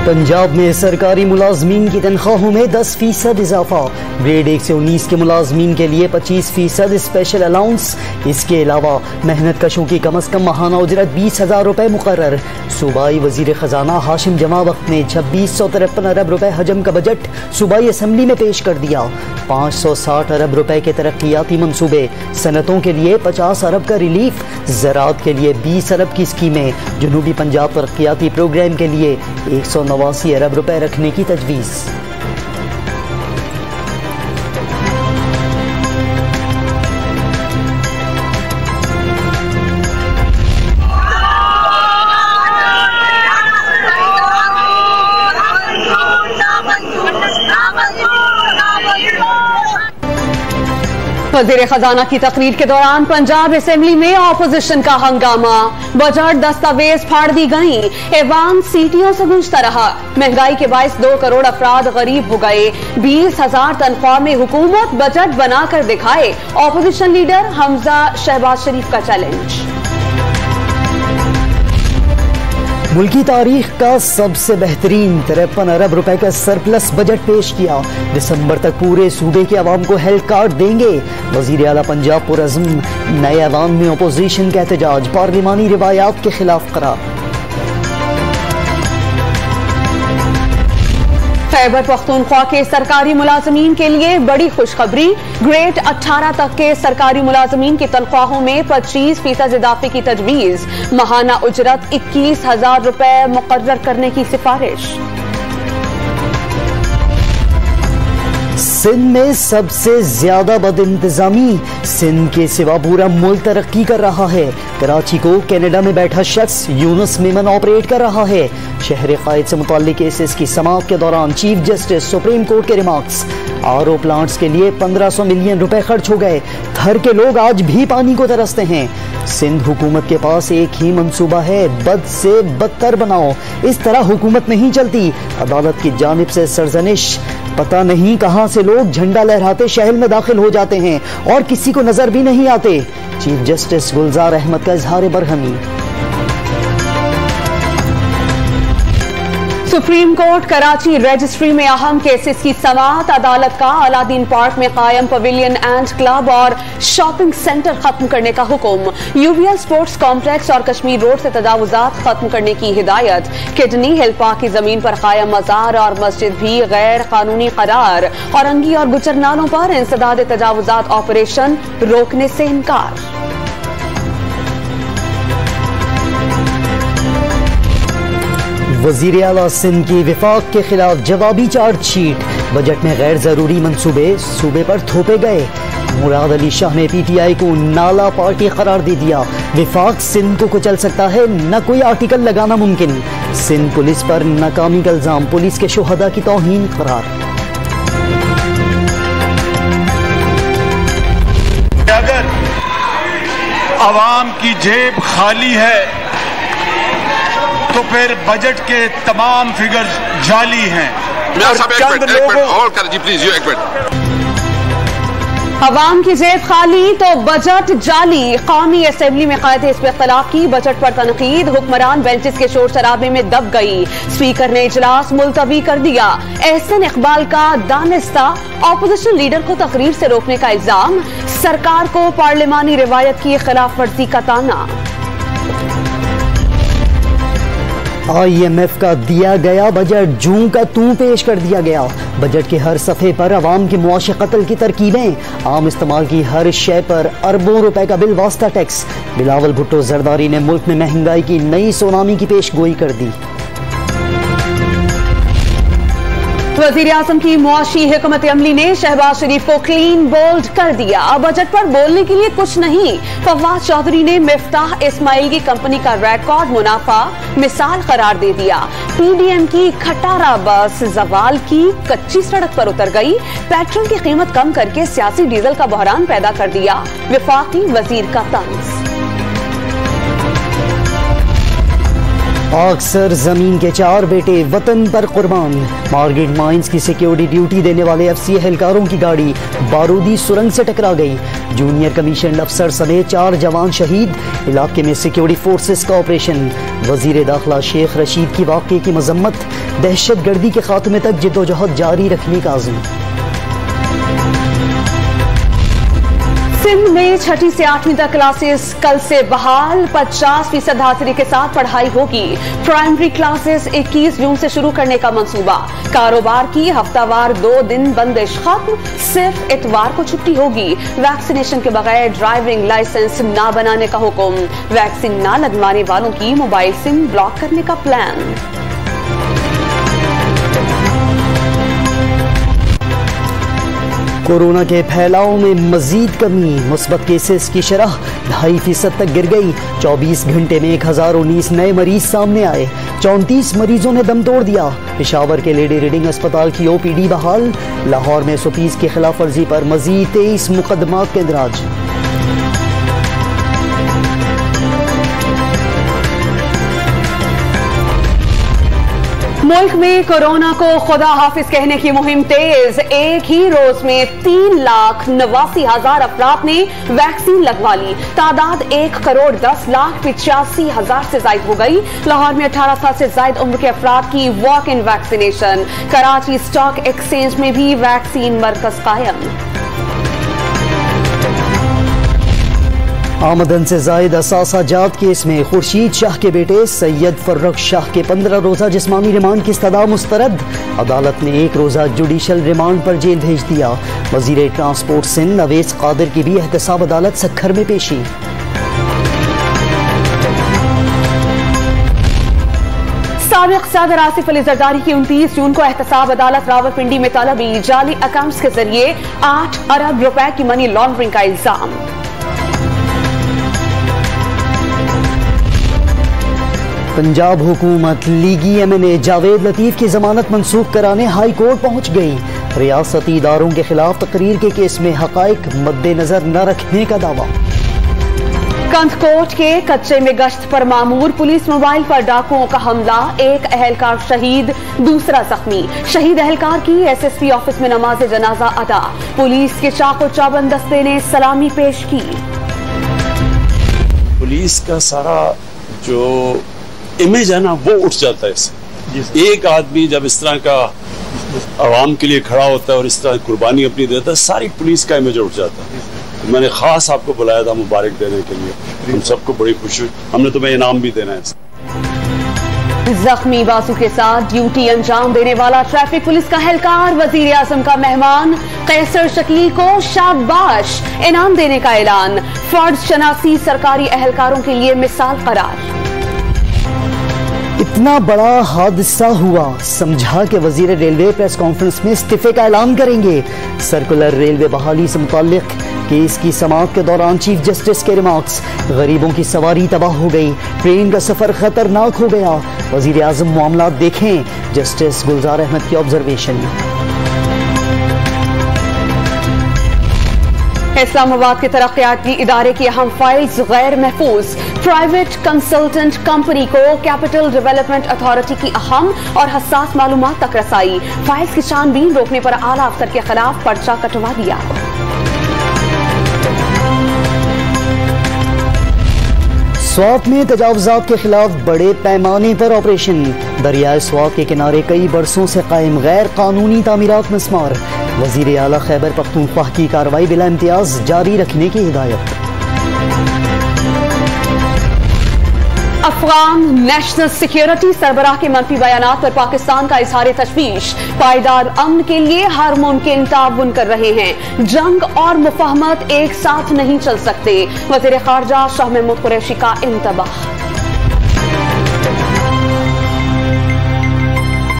पंजाब में सरकारी मुलाजमीन की तनख्वाहों में 10% इजाफा। ग्रेड 1 से 19 के मुलाजमीन के लिए 25% स्पेशल अलाउंस। इसके अलावा मेहनत कशों की कम अज कम माहाना उजरत 20,000 रुपए मुकर्रर। सूबाई वजीर खजाना हाशिम जमा वक्त ने 2653 अरब रुपए हजम का बजट सूबाई असम्बली में पेश कर दिया। 560 अरब रुपए के तरक्याती मनसूबे, सनतों के लिए 50 अरब का रिलीफ, ज़राअत के लिए 20 अरब की स्कीमें। जनूबी पंजाब तरक्याती प्रोग्राम के लिए 189 अरब रुपए रखने की तजवीज़। वज़ीर खजाना की तकरीर के दौरान पंजाब असेंबली में ऑपोजिशन का हंगामा। बजट दस्तावेज फाड़ दी गई, ऐवान सीटियों से गूंजता रहा। महंगाई के बायस 2 करोड़ अफराद गरीब हो गए। 20,000 तनख्वाह में हुकूमत बजट बनाकर दिखाए। ऑपोजिशन लीडर हमजा शहबाज शरीफ का चैलेंज। मुल्की तारीख का सबसे बेहतरीन 53 अरब रुपए का सरप्लस बजट पेश किया। दिसंबर तक पूरे सूबे के अवाम को हेल्थ कार्ड देंगे। वजीर आला पंजाब पुरअज़्म, नए अवाम में अपोजिशन का एहतजाज, पार्लिमानी रिवायात के खिलाफ करार। खैबर पख्तूनख्वा के सरकारी मुलाजमीन के लिए बड़ी खुशखबरी। ग्रेड 18 तक के सरकारी मुलाजमीन की तनख्वाहों में 25% इजाफे की तजवीज। माहाना उजरत 21,000 रुपए मुकर्रर करने की सिफारिश। सिंध में सबसे ज्यादा बदइंतजामी। सिंध के सिवा पूरा मुल्क तरक्की कर रहा है। कराची को कनाडा में बैठा शख्स यूनुस मेमन ऑपरेट कर रहा है। शहर कायद से मुताल्लिक केसेस की समाअत के दौरान चीफ जस्टिस सुप्रीम कोर्ट के रिमार्क्स। आरओ प्लांट्स के लिए 1500 मिलियन रुपए खर्च हो गए। थर के लोग आज भी पानी को तरसते हैं। सिंध हुकूमत के पास एक ही मंसूबा है, बद से बदतर बनाओ। इस तरह हुकूमत नहीं चलती। अदालत की जानिब से सरजनिश। पता नहीं कहां से लोग झंडा लहराते शहर में दाखिल हो जाते हैं और किसी को नजर भी नहीं आते। चीफ जस्टिस गुलजार अहमद का इजहार बरहमी। सुप्रीम कोर्ट कराची रजिस्ट्री में अहम केसेस की समाअत। अदालत का अलादीन पार्क में कायम पवेलियन एंड क्लब और शॉपिंग सेंटर खत्म करने का हुक्म। यूबीएल स्पोर्ट्स कॉम्प्लेक्स और कश्मीर रोड से तजावुजात खत्म करने की हिदायत। किडनी हिल पार्क की जमीन पर कायम मजार और मस्जिद भी गैर कानूनी करार। औरंगी और गुजर नालों पर इंसदाद तजावुजात ऑपरेशन रोकने से इनकार। वजीर आला सिंध की विफाक के खिलाफ जवाबी चार्जशीट। बजट में गैर जरूरी मंसूबे सूबे पर थोपे गए। मुराद अली शाह ने पीटीआई को नाला पार्टी करार दे दिया। विफाक सिंध को कुचल सकता है, न कोई आर्टिकल लगाना मुमकिन। सिंध पुलिस पर नाकामी का इल्जाम, पुलिस के शुहदा की तौहीन करार। अगर आवाम की जेब खाली है तो फिर बजट के तमाम फिगर्स जाली हैं। अवाम की जेब खाली तो बजट जाली। कौमी असेंबली में कायदे इस इख्तिलाफ की। बजट पर तनकीद। हुक्मरान बेंचेस के शोर शराबे में दब गई। स्पीकर ने इजलास मुलतवी कर दिया। एहसन इकबाल का दानिस्ता। ऑपोजिशन लीडर को तकरीर से रोकने का इल्जाम। सरकार को पार्लिमानी रिवायत की खिलाफ वर्जी का ताना। IMF का दिया गया बजट जूं का तू पेश कर दिया गया। बजट के हर सफ़े पर अवाम के मुआशी कत्ल की तरकीबें। आम इस्तेमाल की हर शय पर अरबों रुपए का बिल वास्ता टैक्स। बिलावल भुट्टो जरदारी ने मुल्क में महंगाई की नई सुनामी की पेश गोई कर दी। वज़ीर आज़म की मुआशी हिकमत अमली ने शहबाज शरीफ को क्लीन बोल्ड कर दिया। बजट पर बोलने के लिए कुछ नहीं। फवाद चौधरी ने मिफ्ताह इस्माइल की कंपनी का रिकॉर्ड मुनाफा मिसाल करार दे दिया। पीडीएम की खटारा बस जवाल की कच्ची सड़क पर उतर गई। पेट्रोल की कीमत कम करके सियासी डीजल का बहरान पैदा कर दिया। विफाकी वजीर का तंज। अक्सर जमीन के 4 बेटे वतन पर कुर्बान। मार्केट माइंस की सिक्योरिटी ड्यूटी देने वाले एफसी एहलकारों की गाड़ी बारूदी सुरंग से टकरा गई। जूनियर कमीशन अफसर समेत 4 जवान शहीद। इलाके में सिक्योरिटी फोर्सेस का ऑपरेशन। वजीर दाखिला शेख रशीद की वाक़े की मजम्मत। दहशत गर्दी के खात्मे तक जिद्दोजहद जारी रखने का आज़म। सिंध में 6ठी से 8वीं तक क्लासेस कल से बहाल। 50% हाजिरी के साथ पढ़ाई होगी। प्राइमरी क्लासेस 21 जून से शुरू करने का मंसूबा। कारोबार की हफ्तावार 2 दिन बंदिश खत्म। सिर्फ इतवार को छुट्टी होगी। वैक्सीनेशन के बगैर ड्राइविंग लाइसेंस ना बनाने का हुक्म। वैक्सीन ना लगवाने वालों की मोबाइल सिम ब्लॉक करने का प्लान। कोरोना के फैलाव में मजीद कमी। मुस्बत केसेस की शरह 2.5% तक गिर गई। 24 घंटे में 1019 नए मरीज सामने आए। 34 मरीजों ने दम तोड़ दिया। पेशावर के लेडी रीडिंग अस्पताल की OPD बहाल। लाहौर में SOPs की खिलाफ वर्जी पर मजीद 23 मुकदमात के इंदराज। मुल्क में कोरोना को खुदा हाफिज कहने की मुहिम तेज। एक ही रोज में 3,89,000 अफराद ने वैक्सीन लगवा ली। तादाद 1,10,85,000 से जायद हो गई। लाहौर में 18 साल से जायद उम्र के अफराद की walk in vaccination. Karachi stock exchange में भी वैक्सीन मरकज कायम। आमदन से जायद असासा जात केस में खुर्शीद शाह के बेटे सैयद फर्रुख शाह के 15 रोजा जिस्मानी रिमांड की इस्तदा मुस्तरद। अदालत ने 1 रोजा जुडिशल रिमांड पर जेल भेज दिया। वजीर ट्रांसपोर्ट सिंध अवैस कादिर की भी एहतसाब अदालत सक्खर में पेशी। साबिक सदर आसिफ अली जरदारी की 29 जून को एहतसाब अदालत रावलपिंडी में तलबी। जाली अकाउंट्स के जरिए 8 अरब रुपए की मनी लॉन्ड्रिंग का इल्जाम। पंजाब हुकूमत लीगी MNA जावेद लतीफ की जमानत मंसूख कराने हाई कोर्ट पहुंच गई। रियासती इदारों के खिलाफ तकरीर के केस में हकाइक मद्देनजर न रखने का दावा। कंथकोट के कच्चे में गश्त पर मामूर पुलिस मोबाइल पर डाकुओं का हमला। 1 अहलकार शहीद, दूसरा जख्मी। शहीद अहलकार की SSP ऑफिस में नमाज जनाजा अदा। पुलिस के चाको चौबंद दस्ते ने सलामी पेश की। पुलिस का सारा जो इमेज है ना वो उठ जाता है इससे। एक आदमी जब इस तरह का आवाम के लिए खड़ा होता है और इस तरह कुर्बानी अपनी देता है, सारी पुलिस का इमेज उठ जाता है। मैंने खास आपको बुलाया था मुबारक देने के लिए। हम सबको बड़ी खुशी, हमने तुम्हें इनाम भी देना है। जख्मी बासु के साथ ड्यूटी अंजाम देने वाला ट्रैफिक पुलिस का एहलकार वजीर आजम का मेहमान। कैसर शकील को शाबाश इनाम देने का ऐलान। फर्ज शनासी सरकारी एहलकारों के लिए मिसाल करार। इतना बड़ा हादसा हुआ, समझा के वजीर रेलवे प्रेस कॉन्फ्रेंस में इस्तीफे का ऐलान करेंगे। सर्कुलर रेलवे बहाली से मुताल्लिक केस की समाअत के दौरान चीफ जस्टिस के रिमार्क्स। गरीबों की सवारी तबाह हो गई, ट्रेन का सफर खतरनाक हो गया। वजीर आजम मामला देखें, जस्टिस गुलजार अहमद की ऑब्जर्वेशन। इस्लामाबाद के तरक्याती इदारे की अहम फाइल्स गैर महफूज। प्राइवेट कंसल्टेंट कंपनी को कैपिटल डेवलपमेंट अथॉरिटी की अहम और हसास मालूमात तक रसाई। फाइल्स की छानबीन रोकने पर आला अफसर के खिलाफ पर्चा कटवा दिया। स्वात में तजावुजात के खिलाफ बड़े पैमाने पर ऑपरेशन। दरियाए स्वात के किनारे कई बरसों से कायम गैर कानूनी तामीरात मिसमार। वजीर आला खैबर पख्तूनख्वा की कार्रवाई बिला इम्तियाज जारी रखने की हिदायत। अफगान नेशनल सिक्योरिटी सरबराह के मंफी बयानात पर पाकिस्तान का इजहार तशवीश। पायदार अमन के लिए हर मुमकिन ताउन कर रहे हैं। जंग और मुफाहमत एक साथ नहीं चल सकते। वजीर खारजा शाह महमूद कुरैशी का इंतबाह।